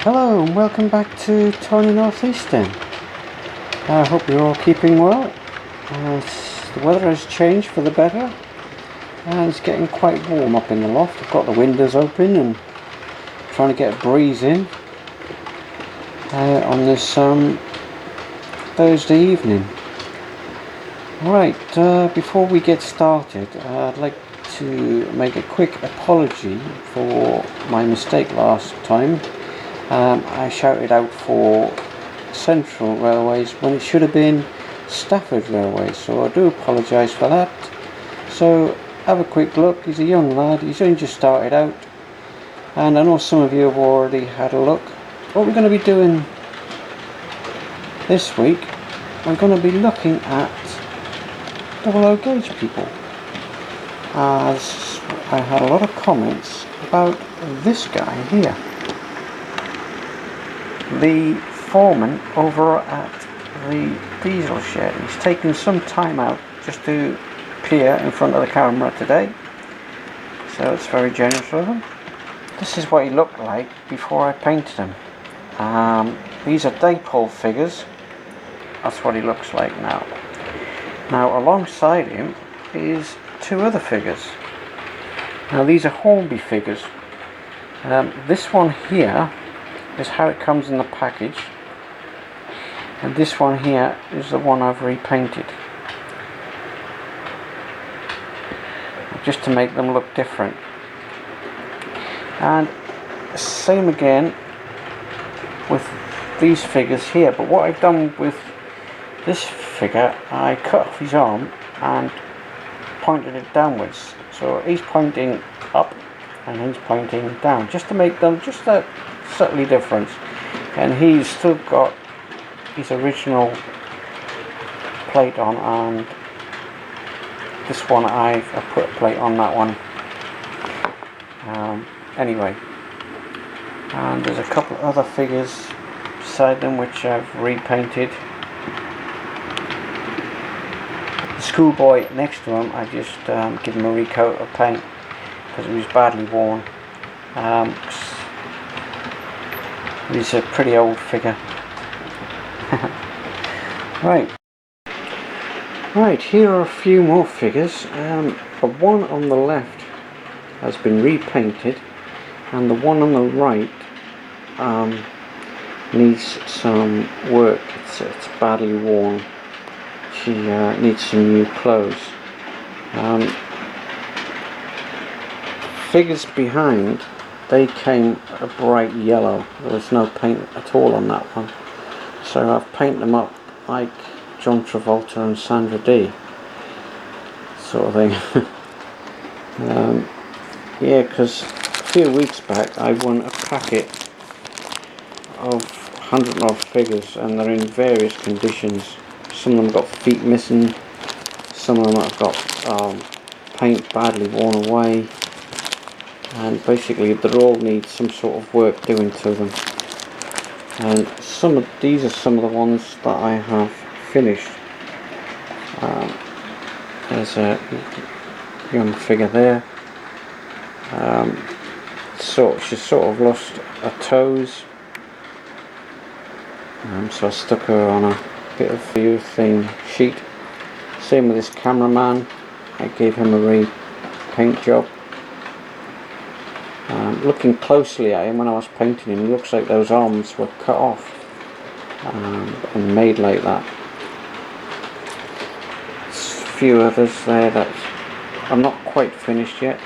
Hello and welcome back to Tony Northeastern. I hope you're all keeping well. The weather has changed for the better and it's getting quite warm up in the loft. I've got the windows open and trying to get a breeze in on this Thursday evening. Right, before we get started, I'd like to make a quick apology for my mistake last time. I shouted out for Central Railways when it should have been Stafford Railways, so I do apologise for that. So have a quick look. He's a young lad, he's only just started out, and I know some of you have already had a look. What we're going to be doing this week, we're going to be looking at double O gauge people, as I had a lot of comments about this guy here. The foreman over at the diesel shed. He's taken some time out just to appear in front of the camera today, so it's very generous of him. This is what he looked like before I painted him. These are Daypole figures. That's what he looks like now. Now alongside him is two other figures. Now these are Hornby figures. This one here is how it comes in the package, and this one here is the one I've repainted just to make them look different. And same again with these figures here, but what I've done with this figure, I cut off his arm and pointed it downwards, so he's pointing up and he's pointing down, just to make them just that subtly different. And he's still got his original plate on, and this one I put a plate on that one. Anyway, and there's a couple of other figures beside them which I've repainted. The schoolboy next to him, I just give him a recoat of paint because it was badly worn. He's a pretty old figure. Right, here are a few more figures. The one on the left has been repainted, and the one on the right needs some work. It's badly worn. She needs some new clothes. Figures behind, they came a bright yellow. There was no paint at all on that one, so I've painted them up like John Travolta and Sandra Dee sort of thing. Yeah, because a few weeks back I won a packet of 100 odd figures, and they're in various conditions. Some of them got feet missing, some of them have got paint badly worn away, and basically they all need some sort of work doing to them. And these are some of the ones that I have finished. There's a young figure there. She's sort of lost her toes, so I stuck her on a bit of urethane sheet. Same with this cameraman, I gave him a repaint job. Looking closely at him when I was painting him, it looks like those arms were cut off and made like that. There's a few others there that I'm not quite finished yet.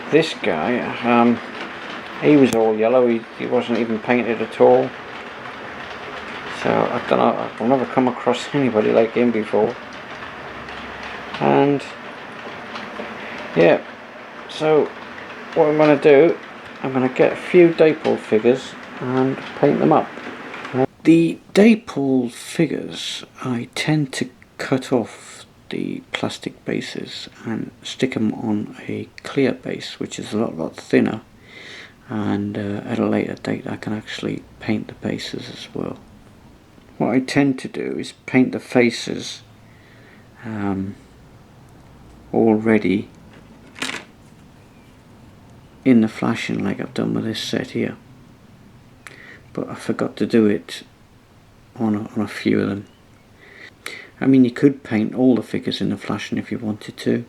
This guy, he was all yellow, he wasn't even painted at all. So I don't know, I've never come across anybody like him before. And yeah, so what I'm going to do, I'm going to get a few Daypole figures and paint them up. The Daypole figures, I tend to cut off the plastic bases and stick them on a clear base, which is a lot thinner, and at a later date I can actually paint the bases as well. What I tend to do is paint the faces already in the flashing, like I've done with this set here. but I forgot to do it on a few of them. I mean, you could paint all the figures in the flashing if you wanted to,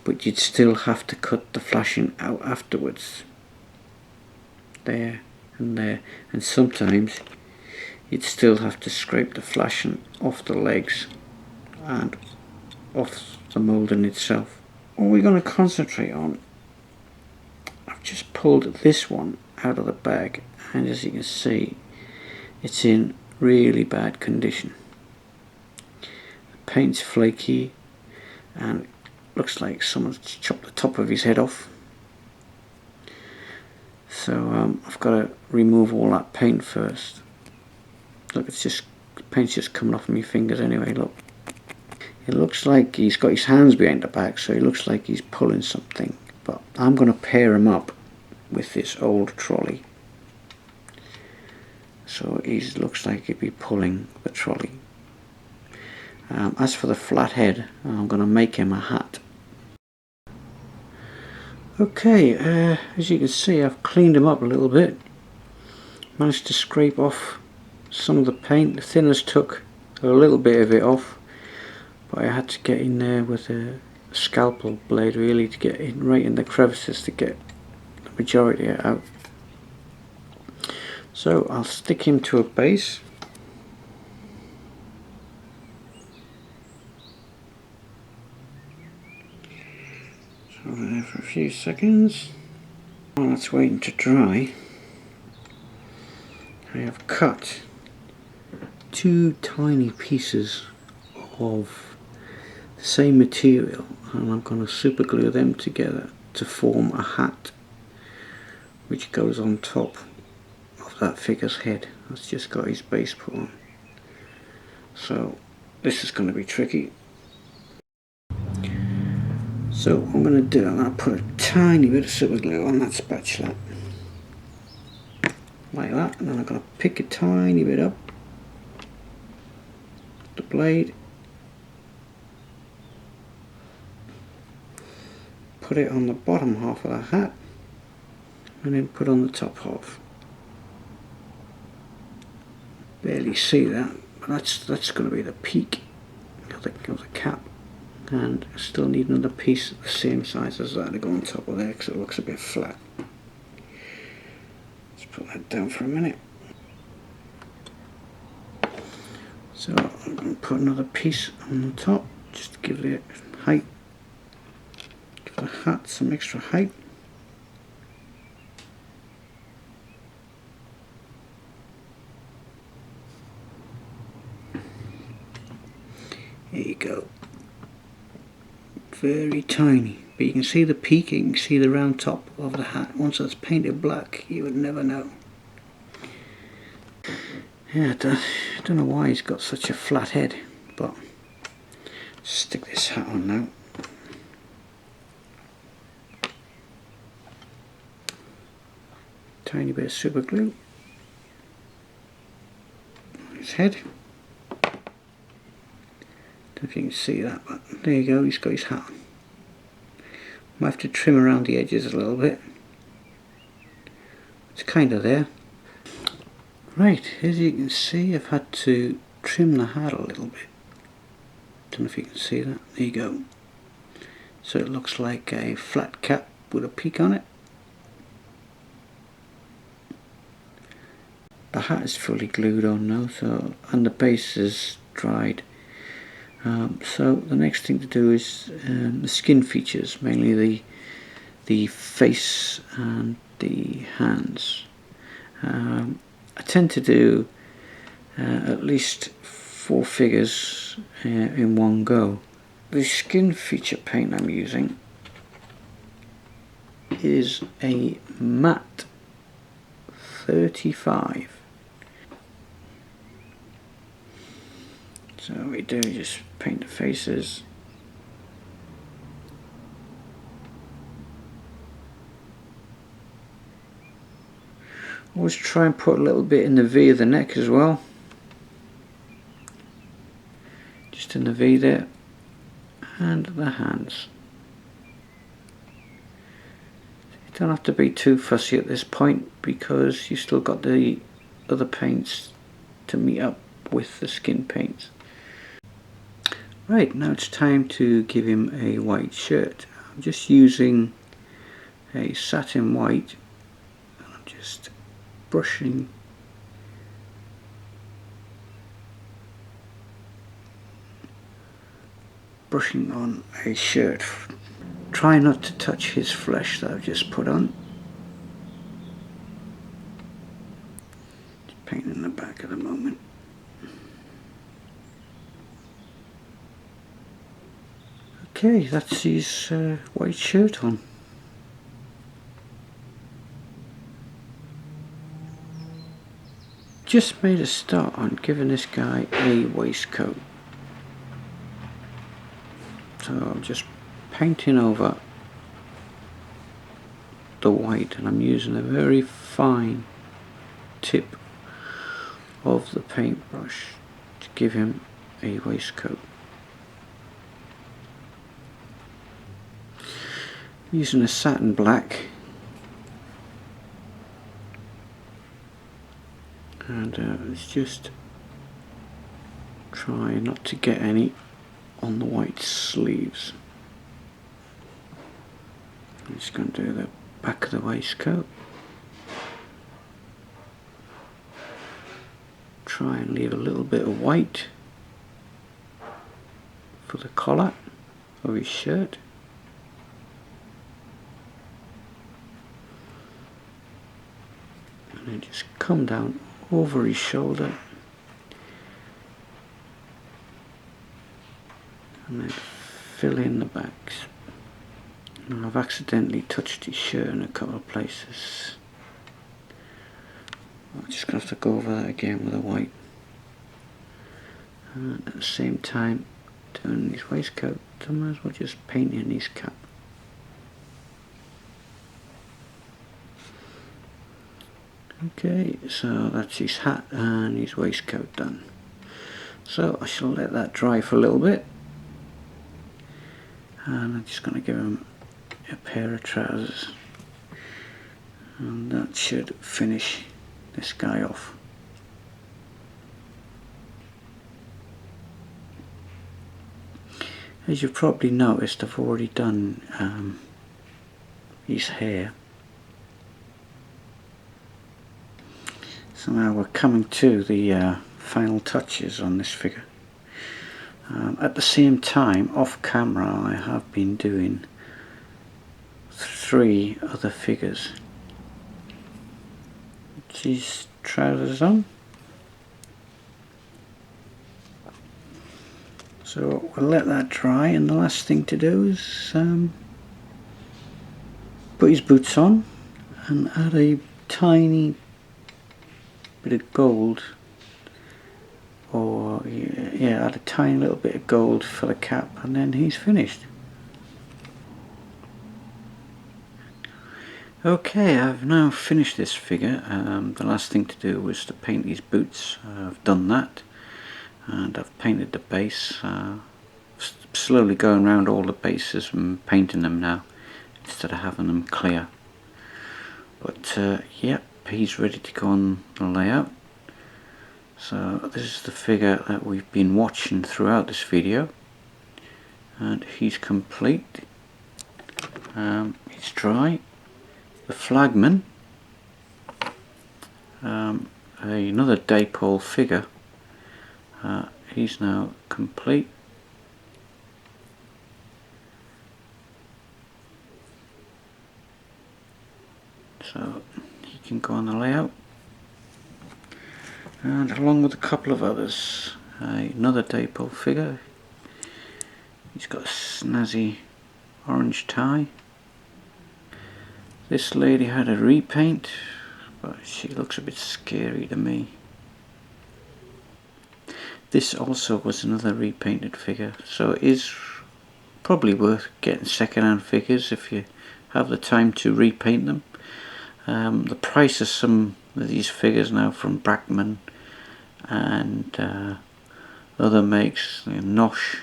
but you'd still have to cut the flashing out afterwards, there and there, and sometimes you'd still have to scrape the flashing off the legs and off the moulding itself. What we're going to concentrate on, I've just pulled this one out of the bag, and as you can see, it's in really bad condition. The paint's flaky and looks like someone's chopped the top of his head off. So I've got to remove all that paint first. Look, it's just, the paint's just coming off my fingers anyway, look. It looks like he's got his hands behind the back, so it looks like he's pulling something. But I'm going to pair him up with this old trolley. So he looks like he'd be pulling the trolley. As for the flat head, I'm going to make him a hat. Okay, as you can see, I've cleaned him up a little bit. Managed to scrape off some of the paint. The thinners took a little bit of it off, but I had to get in there with a scalpel blade really to get in right in the crevices to get the majority out. So I'll stick him to a base. So there for a few seconds. While that's waiting to dry, I have cut 2 tiny pieces of the same material, and I'm going to super glue them together to form a hat which goes on top of that figure's head. That's just got his base put on. So this is going to be tricky. So what I'm going to do, I'm going to put a tiny bit of super glue on that spatula, like that, and then I'm going to pick a tiny bit up the blade, put it on the bottom half of the hat, and then put on the top half. Barely see that, but that's going to be the peak of the cap, and I still need another piece the same size as that to go on top of there because it looks a bit flat. Let's put that down for a minute. So I'm going to put another piece on the top just to give it height, give the hat some extra height. There you go. Very tiny, but you can see the peak, you can see the round top of the hat. Once that's painted black, you would never know. Yeah, I don't know why he's got such a flat head, but stick this hat on now. Tiny bit of super glue on his head. Don't know if you can see that, but there you go, he's got his hat on. Might have to trim around the edges a little bit. It's kind of there. Right, as you can see, I've had to trim the hat a little bit. Don't know if you can see that. There you go. So it looks like a flat cap with a peak on it. The hat is fully glued on now, so, and the base is dried. So the next thing to do is the skin features, mainly the face and the hands. I tend to do at least 4 figures in one go. The skin feature paint I'm using is a matte 35. So what we do is just paint the faces. Always try and put a little bit in the V of the neck as well. Just in the V there. And the hands. It Don't have to be too fussy at this point because you still got the other paints to meet up with the skin paints. Right, now it's time to give him a white shirt. I'm just using a satin white. I'm just brushing on a shirt. Try not to touch his flesh that I've just put on. Just painting the back at the moment. Okay, that's his white shirt on. Just made a start on giving this guy a waistcoat. So I'm just painting over the white, and I'm using a very fine tip of the paintbrush to give him a waistcoat. Using a satin black, and it's just try not to get any on the white sleeves. I'm just going to do the back of the waistcoat. Try and leave a little bit of white for the collar of his shirt. And then just come down over his shoulder and then fill in the backs. Now I've accidentally touched his shirt in a couple of places. I'm just going to have to go over that again with a white. And at the same time doing his waistcoat, so I might as well just paint in his cap. Okay, so that's his hat and his waistcoat done. So I shall let that dry for a little bit. And I'm just going to give him a pair of trousers. And that should finish this guy off. As you've probably noticed, I've already done his hair. So now we're coming to the final touches on this figure. At the same time, off camera, I have been doing 3 other figures. These trousers on. So we'll let that dry, and the last thing to do is put his boots on and add a tiny bit of gold, or yeah, add a tiny little bit of gold for the cap, and then he's finished. Okay, I've now finished this figure. The last thing to do was to paint these boots. I've done that, and I've painted the base. Slowly going around all the bases and painting them now instead of having them clear. But yep, he's ready to go on the layout. So this is the figure that we've been watching throughout this video, and he's complete. It's dry. The flagman, another Dapol figure, he's now complete. So he can go on the layout, and along with a couple of others, another Dapol figure. He's got a snazzy orange tie. This lady had a repaint, but she looks a bit scary to me. This also was another repainted figure, so it is probably worth getting second-hand figures if you have the time to repaint them. The price of some of these figures now from Brackman and other makes, Nosh,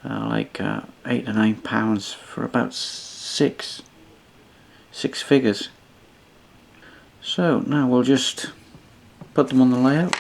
like £8 or £9 for about 6. 6 figures. So now we'll just put them on the layout.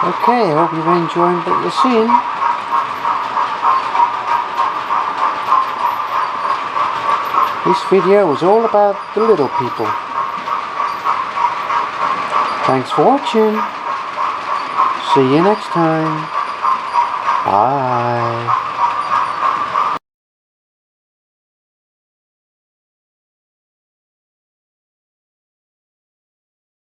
Okay, I hope you've enjoyed what you're seeing. This video was all about the little people. Thanks for watching. See you next time. Bye.